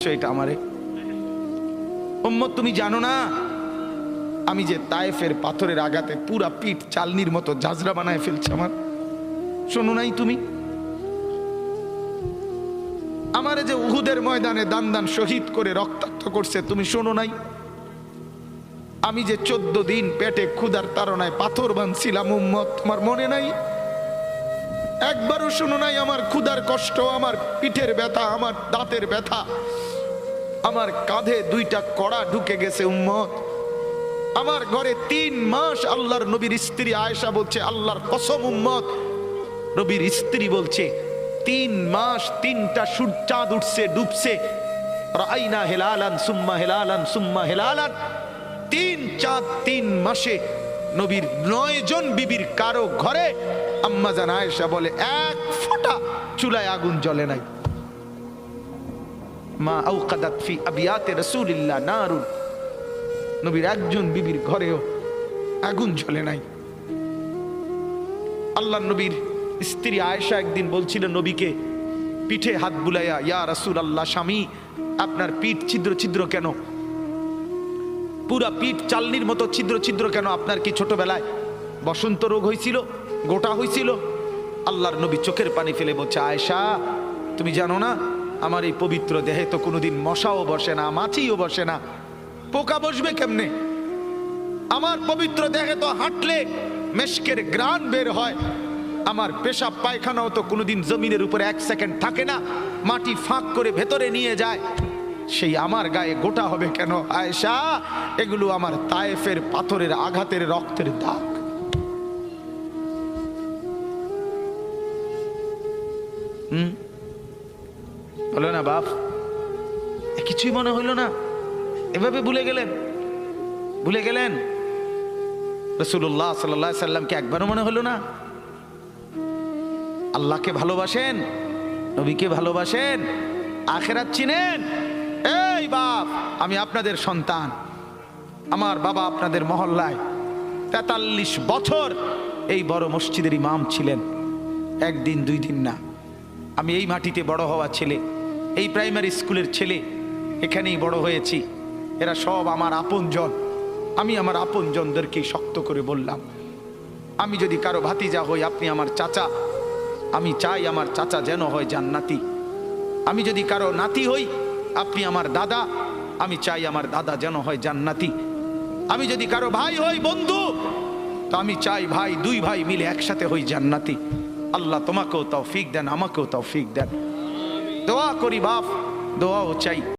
বলছো এটা আমারে? উম্মত তুমি জানো না আমি যে তায়েফের পাথরের আঘাতে পুরা পিঠ চালনির মতো জাজরা বানায় ফেলছে আমার? শোনো নাই তুমি? আমারে যে উহুদের ময়দানে দান দান শহীদ করে রক্তাক্ত করছে, তুমি শোনো নাই? আমি যে 14 দিন পেটে ক্ষুধার তাড়নায় পাথর বাঁধছিলাম, উম্মত তোমার মনে নাই? একবারও শোনো নাই আমার ক্ষুধার কষ্ট, আমার পিঠের ব্যথা, আমার দাঁতের ব্যথা, আমার কাঁধে 2টা কড়া ঢুকে গেছে? উম্মত আমার ঘরে 3 মাস আল্লাহর নবীর স্ত্রী আয়েশা বলছে, আল্লাহর কসম উম্মত, নবীর স্ত্রী বলছে 3 মাস 3টা চাঁদ উঠছে ডুবছে, রাইনা হেলালান সুম্মা হেলালান সুম্মা হেলালান, 3 চাঁদ 3 মাসে নবীর 9 জন বিবির কারো ঘরে আম্মা জান আয়েশা বলে 1 ফোঁটা চুলায় আগুন জ্বলে নাই। মা আওকাদাত ফি আবিয়াতে রাসূলিল্লাহ নারুন, নবীর একজন বিবির ঘরেও আগুন জ্বলে নাই। আল্লাহ নবীর স্ত্রী আয়েশা একদিন বলছিলেন নবীকে পিঠে হাত বুলাইয়া, ইয়া রাসূলুল্লাহ, স্বামী আপনার পিঠ ছিদ্র ছিদ্র কেন? পুরা পিঠ চালনির মতো ছিদ্র ছিদ্র কেন? আপনার কি ছোটবেলায় বসন্ত রোগ হয়েছিল, গোটা হয়েছিল? আল্লাহর নবী চোখের পানি ফেলে বলছে, আয়েশা তুমি জানো না আমার এই পবিত্র দেহে তো কোনোদিন মশাও বসে না, মাছিও বসে না, পোকা বসবে কেমনে? আমার পবিত্র দেহে তো হাঁটলে মেশকের গ্রান বের হয়, আমার পেশাব পায়খানাও তো কোনোদিন জমিনের উপরে 1 সেকেন্ড থাকে না, মাটি ফাঁক করে ভেতরে নিয়ে যায়, সেই আমার গায়ে গোটা হবে কেন? আয়েশা এগুলো আমার তায়েফের পাথরের আঘাতের রক্তের দাগ। বলো না বাপ, কিছুই মনে হইল না? এভাবে ভুলে গেলেন? ভুলে গেলেন রাসূলুল্লাহ সাল্লাল্লাহু আলাইহি সাল্লামকে একবারও মনে হলো না? আল্লাহকে ভালোবাসেন, নবীকে ভালোবাসেন, আখিরাত চিনেন? এই বাপ, আমি আপনাদের সন্তান, আমার বাবা আপনাদের মহল্লায় 43 বছর এই বড় মসজিদের ইমাম ছিলেন, 1 দিন 2 দিন না। আমি এই মাটিতে বড় হওয়া ছেলে, এই প্রাইমারি স্কুলের ছেলে, এখানেই বড় হয়েছি। এরা সব আমার আপনজন। আমি আমার আপনজনদেরকে শক্ত করে বললাম, আমি যদি কারো ভাতিজা হই আপনি আমার চাচা, আমি চাই আমার চাচা যেন হয় জান্নাতি। আমি যদি কারো নাতি হই আপনি আমার দাদা, আমি চাই আমার দাদা যেন হয় জান্নাতি। আমি যদি কারো ভাই হই বন্ধু, তো আমি চাই ভাই 2 ভাই মিলে একসাথে হই জান্নাতি। আল্লাহ তোমাকেও তৌফিক দেন, আমাকেও তৌফিক দেন। দোয়া করি বাপ, দোয়াও চাই।